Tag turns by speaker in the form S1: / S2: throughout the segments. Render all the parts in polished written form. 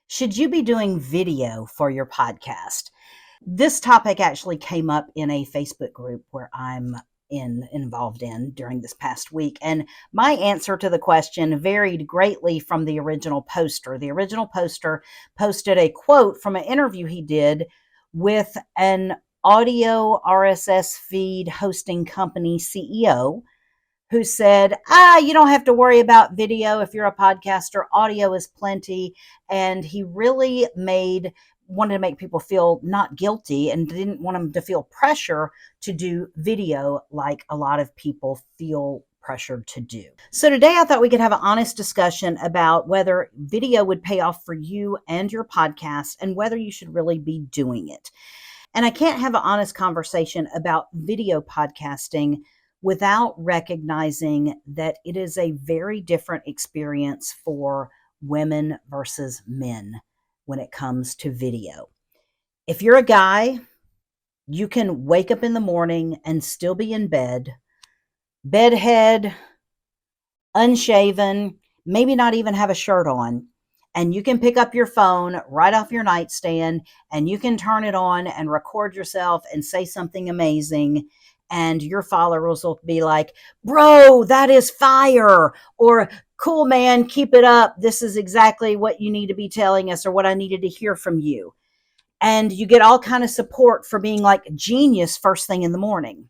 S1: Should you be doing video for your podcast? This topic actually came up in a Facebook group where I'm involved in during this past week. And my answer to the question varied greatly from the original poster. The original poster posted a quote from an interview he did with an audio RSS feed hosting company CEO who said, you don't have to worry about video if you're a podcaster. Audio is plenty. And he really wanted to make people feel not guilty and didn't want them to feel pressure to do video like a lot of people feel pressured to do. So today I thought we could have an honest discussion about whether video would pay off for you and your podcast and whether you should really be doing it. And I can't have an honest conversation about video podcasting without recognizing that it is a very different experience for women versus men when it comes to video. If you're a guy, you can wake up in the morning and still be in bed, bedhead, unshaven, maybe not even have a shirt on. And you can pick up your phone right off your nightstand and you can turn it on and record yourself and say something amazing. And your followers will be like, bro, that is fire. Or cool, man, keep it up. This is exactly what you need to be telling us or what I needed to hear from you. And you get all kind of support for being like genius first thing in the morning.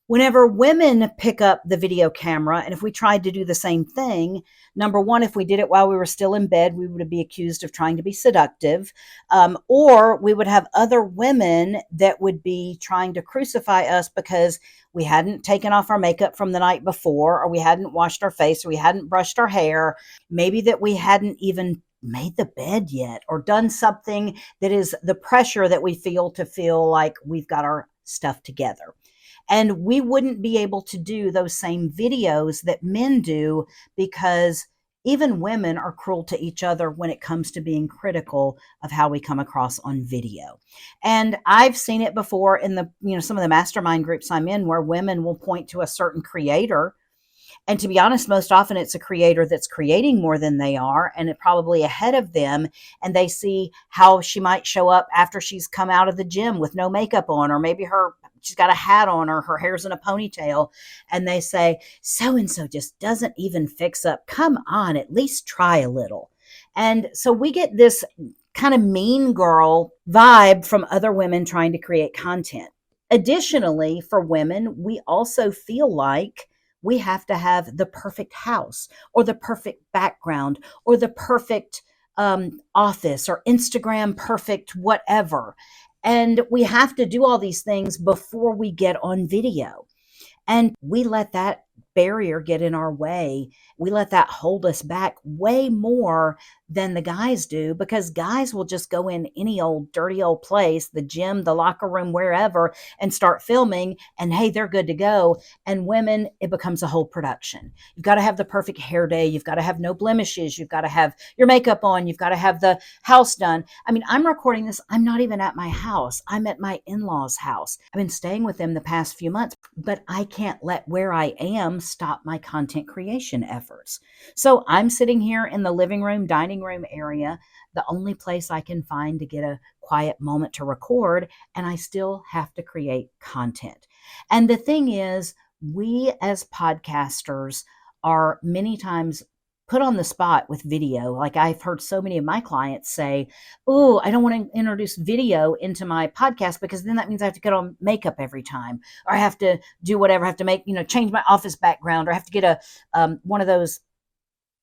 S1: Whenever women pick up the video camera, and if we tried to do the same thing, number one, if we did it while we were still in bed, we would be accused of trying to be seductive, or we would have other women that would be trying to crucify us because we hadn't taken off our makeup from the night before, or we hadn't washed our face, or we hadn't brushed our hair, maybe that we hadn't even made the bed yet, or done something that is the pressure that we feel to feel like we've got our stuff together. And we wouldn't be able to do those same videos that men do because even women are cruel to each other when it comes to being critical of how we come across on video. And I've seen it before in some of the mastermind groups I'm in where women will point to a certain creator. And to be honest, most often it's a creator that's creating more than they are and it probably ahead of them. And they see how she might show up after she's come out of the gym with no makeup on, or maybe she's got a hat on or her hair's in a ponytail. And they say, so-and-so just doesn't even fix up. Come on, at least try a little. And so we get this kind of mean girl vibe from other women trying to create content. Additionally, for women, we also feel like we have to have the perfect house or the perfect background or the perfect office or Instagram perfect whatever. And we have to do all these things before we get on video. And we let that barrier get in our way. We let that hold us back way more than the guys do, because guys will just go in any old dirty old place, the gym, the locker room, wherever, and start filming, and hey, they're good to go. And women, it becomes a whole production. You've got to have the perfect hair day. You've got to have no blemishes. You've got to have your makeup on. You've got to have the house done. I mean, I'm recording this. I'm not even at my house. I'm at my in-laws' house. I've been staying with them the past few months, but I can't let where I am stop my content creation efforts. So I'm sitting here in the living room, dining room area, the only place I can find to get a quiet moment to record, and I still have to create content. And the thing is, we as podcasters are many times put on the spot with video. Like I've heard so many of my clients say, oh, I don't want to introduce video into my podcast because then that means I have to get on makeup every time, or I have to do whatever, I have to make, change my office background, or I have to get one of those,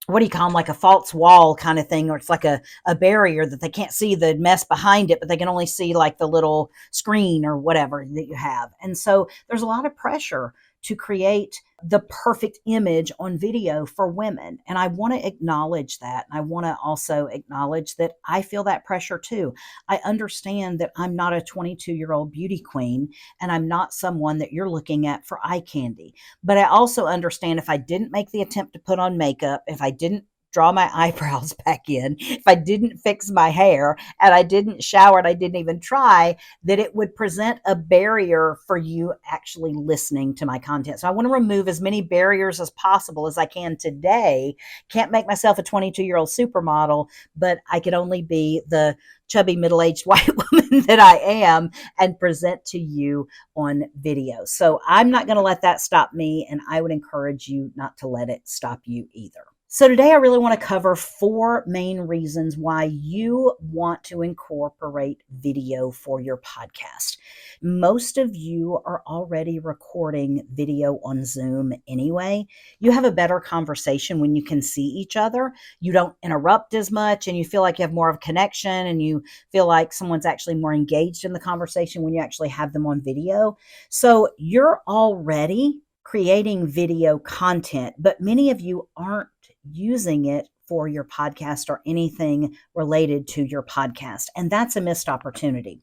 S1: what do you call them, like a false wall kind of thing, or it's like a barrier that they can't see the mess behind it, but they can only see like the little screen or whatever that you have. And so there's a lot of pressure to create the perfect image on video for women. And I want to acknowledge that. And I want to also acknowledge that I feel that pressure too. I understand that I'm not a 22-year-old beauty queen, and I'm not someone that you're looking at for eye candy. But I also understand if I didn't make the attempt to put on makeup, if I didn't draw my eyebrows back in, if I didn't fix my hair and I didn't shower and I didn't even try, that it would present a barrier for you actually listening to my content. So I want to remove as many barriers as possible as I can today. Can't make myself a 22-year-old supermodel, but I could only be the chubby middle-aged white woman that I am and present to you on video. So I'm not going to let that stop me, and I would encourage you not to let it stop you either. So today I really want to cover 4 main reasons why you want to incorporate video for your podcast. Most of you are already recording video on Zoom anyway. You have a better conversation when you can see each other. You don't interrupt as much, and you feel like you have more of a connection, and you feel like someone's actually more engaged in the conversation when you actually have them on video. So you're already creating video content, but many of you aren't using it for your podcast or anything related to your podcast. And that's a missed opportunity.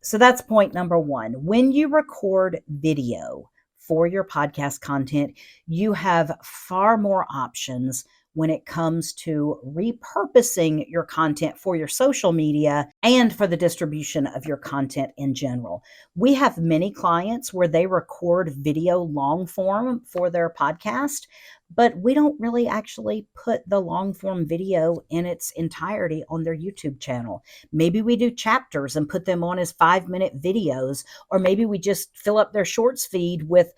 S1: So that's point number 1. When you record video for your podcast content, you have far more options when it comes to repurposing your content for your social media and for the distribution of your content in general. We have many clients where they record video long form for their podcast, but we don't really actually put the long form video in its entirety on their YouTube channel. Maybe we do chapters and put them on as 5-minute videos, or maybe we just fill up their shorts feed with,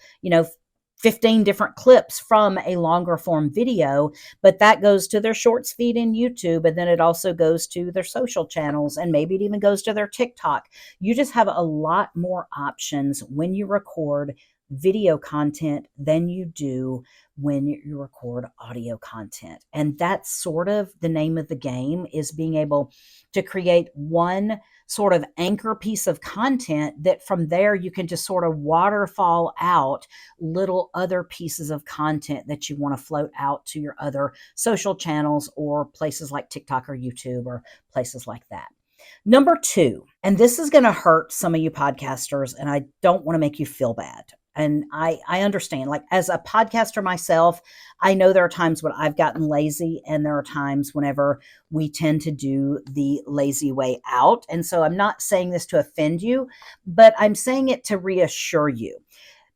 S1: 15 different clips from a longer form video, but that goes to their shorts feed in YouTube, and then it also goes to their social channels, and maybe it even goes to their TikTok. You just have a lot more options when you record video content than you do when you record audio content. And that's sort of the name of the game, is being able to create one sort of anchor piece of content that from there you can just sort of waterfall out little other pieces of content that you want to float out to your other social channels or places like TikTok or YouTube or places like that. Number 2, and this is going to hurt some of you podcasters, and I don't want to make you feel bad. And I understand, like, as a podcaster myself, I know there are times when I've gotten lazy, and there are times whenever we tend to do the lazy way out. And so I'm not saying this to offend you, but I'm saying it to reassure you.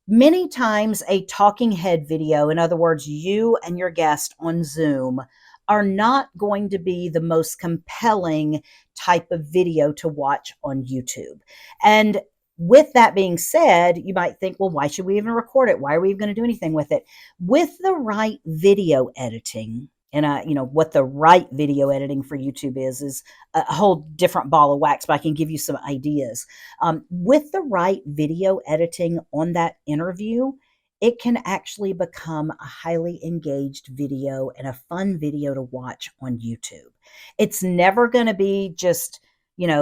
S1: Many times a talking head video, in other words, you and your guest on Zoom, are not going to be the most compelling type of video to watch on YouTube. And with that being said, you might think, well, why should we even record it? Why are we even going to do anything with it? With the right video editing, and what the right video editing for YouTube is a whole different ball of wax, but I can give you some ideas. With the right video editing on that interview, it can actually become a highly engaged video and a fun video to watch on YouTube. It's never going to be just,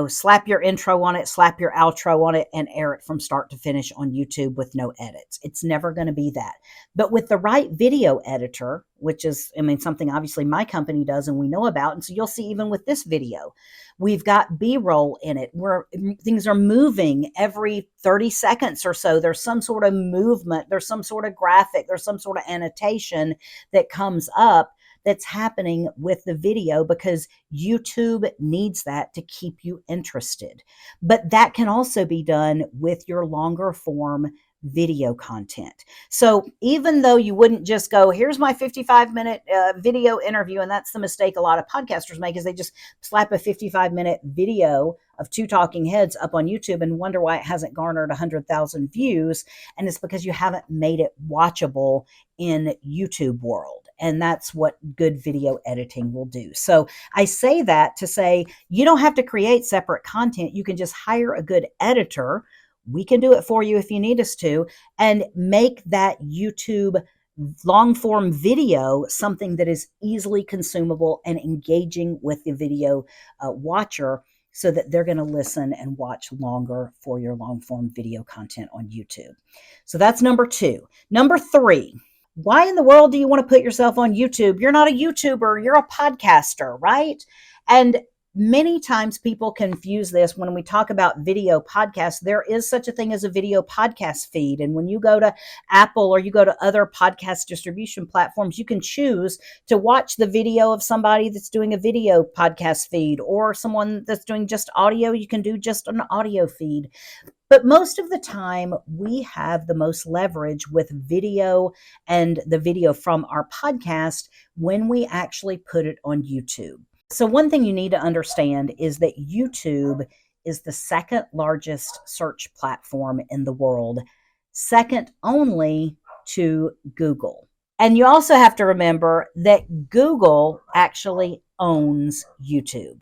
S1: slap your intro on it, slap your outro on it, and air it from start to finish on YouTube with no edits. It's never going to be that. But with the right video editor, which is, something obviously my company does and we know about, and so you'll see even with this video, we've got B-roll in it where things are moving every 30 seconds or so. There's some sort of movement, there's some sort of graphic, there's some sort of annotation that comes up that's happening with the video, because YouTube needs that to keep you interested. But that can also be done with your longer form video content. So even though you wouldn't just go, here's my 55-minute video interview, and that's the mistake a lot of podcasters make, is they just slap a 55-minute video of 2 talking heads up on YouTube and wonder why it hasn't garnered 100,000 views. And it's because you haven't made it watchable in YouTube world. And that's what good video editing will do. So I say that to say, you don't have to create separate content. You can just hire a good editor. We can do it for you if you need us to, and make that YouTube long form video something that is easily consumable and engaging with the video watcher, so that they're going to listen and watch longer for your long form video content on YouTube. So that's number 2. Number 3, why in the world do you want to put yourself on YouTube? You're not a YouTuber, you're a podcaster, right? And many times people confuse this when we talk about video podcasts. There is such a thing as a video podcast feed. And when you go to Apple or you go to other podcast distribution platforms, you can choose to watch the video of somebody that's doing a video podcast feed, or someone that's doing just audio. You can do just an audio feed. But most of the time, we have the most leverage with video and the video from our podcast when we actually put it on YouTube. So, one thing you need to understand is that YouTube is the second largest search platform in the world, second only to Google. And you also have to remember that Google actually owns YouTube.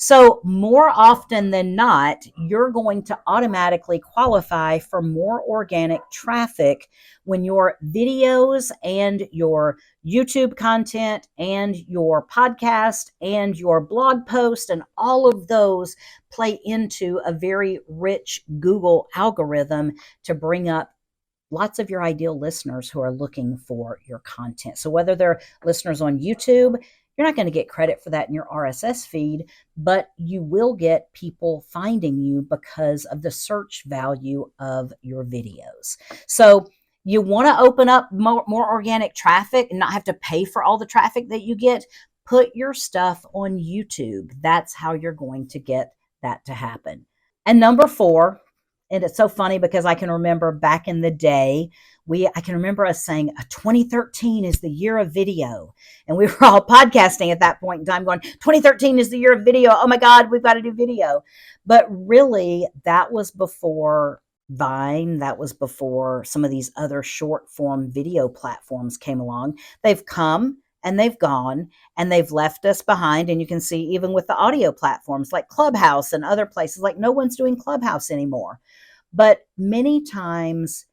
S1: So, more often than not, you're going to automatically qualify for more organic traffic when your videos and your YouTube content and your podcast and your blog post and all of those play into a very rich Google algorithm to bring up lots of your ideal listeners who are looking for your content. So whether they're listeners on YouTube, you're not going to get credit for that in your RSS feed, but you will get people finding you because of the search value of your videos. So you want to open up more organic traffic and not have to pay for all the traffic that you get. Put your stuff on YouTube. That's how you're going to get that to happen. And number 4, and it's so funny because I can remember back in the day, I can remember us saying 2013 is the year of video. And we were all podcasting at that point in time going, 2013 is the year of video. Oh my God, we've got to do video. But really, that was before Vine. That was before some of these other short form video platforms came along. They've come and they've gone and they've left us behind. And you can see even with the audio platforms like Clubhouse and other places, like no one's doing Clubhouse anymore. But many times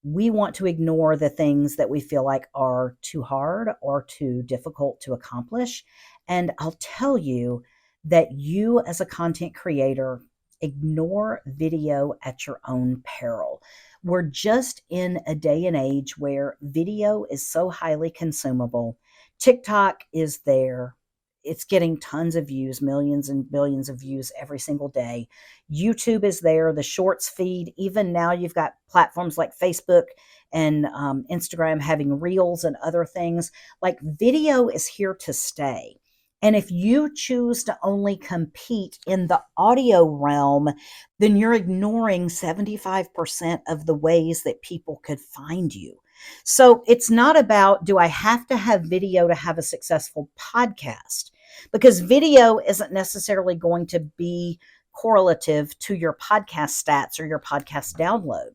S1: we want to ignore the things that we feel like are too hard or too difficult to accomplish. And I'll tell you that you as a content creator, ignore video at your own peril. We're just in a day and age where video is so highly consumable. TikTok is there. It's getting tons of views, millions and billions of views every single day. YouTube is there, the shorts feed. Even now you've got platforms like Facebook and Instagram having reels and other things. Like, video is here to stay. And if you choose to only compete in the audio realm, then you're ignoring 75% of the ways that people could find you. So it's not about, do I have to have video to have a successful podcast? Because video isn't necessarily going to be correlative to your podcast stats or your podcast download.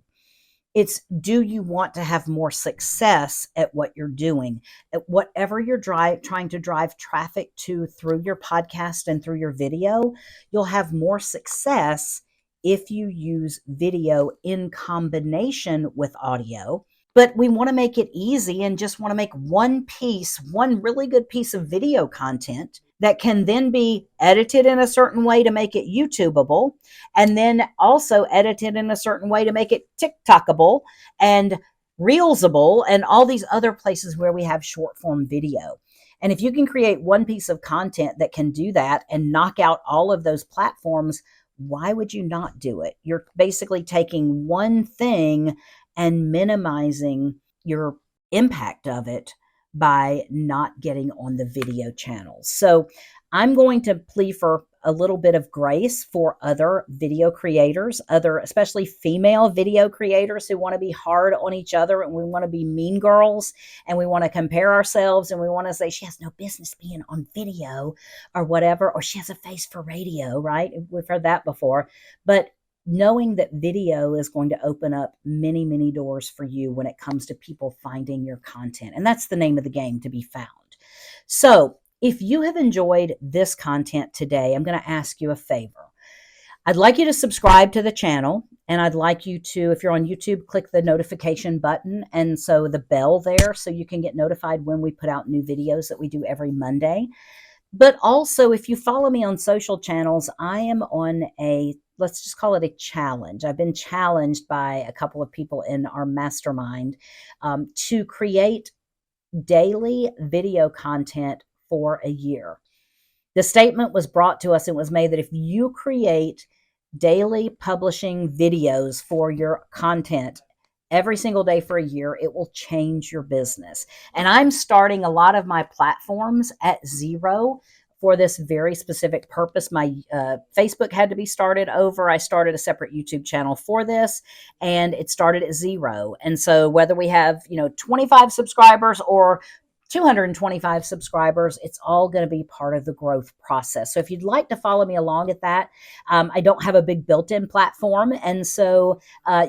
S1: It's, do you want to have more success at what you're doing? At whatever you're trying to drive traffic to through your podcast and through your video, you'll have more success if you use video in combination with audio. But we want to make it easy and just want to make one really good piece of video content that can then be edited in a certain way to make it YouTubeable, and then also edited in a certain way to make it TikTokable and Reelsable and all these other places where we have short form video. And if you can create one piece of content that can do that and knock out all of those platforms, why would you not do it? You're basically taking one thing and minimizing your impact of it by not getting on the video channels. So I'm going to plea for a little bit of grace for other video creators, especially female video creators who want to be hard on each other, and we want to be mean girls, and we want to compare ourselves, and we want to say she has no business being on video or whatever, or she has a face for radio, right? We've heard that before. But knowing that video is going to open up many, many doors for you when it comes to people finding your content. And that's the name of the game, to be found. So if you have enjoyed this content today, I'm going to ask you a favor. I'd like you to subscribe to the channel, and I'd like you to, if you're on YouTube, click the notification button and so the bell there so you can get notified when we put out new videos that we do every Monday. But also, if you follow me on social channels, I am on let's just call it a challenge. I've been challenged by a couple of people in our mastermind to create daily video content for a year. The statement was brought to us and was made that if you create daily publishing videos for your content every single day for a year, it will change your business. And I'm starting a lot of my platforms at zero for this very specific purpose. My Facebook had to be started over. I started a separate YouTube channel for this, and it started at zero. And so whether we have, 25 subscribers or 225 subscribers, it's all going to be part of the growth process. So if you'd like to follow me along at that, I don't have a big built-in platform. And so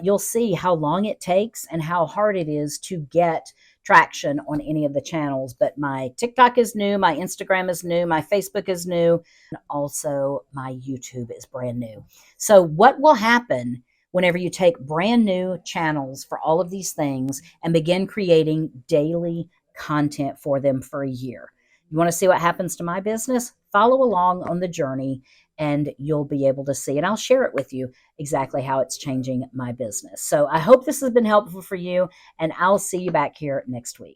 S1: you'll see how long it takes and how hard it is to get traction on any of the channels. But my TikTok is new, my Instagram is new, my Facebook is new, and also my YouTube is brand new. So what will happen whenever you take brand new channels for all of these things and begin creating daily content for them for a year? You want to see what happens to my business? Follow along on the journey and you'll be able to see, and I'll share it with you exactly how it's changing my business. So I hope this has been helpful for you, and I'll see you back here next week.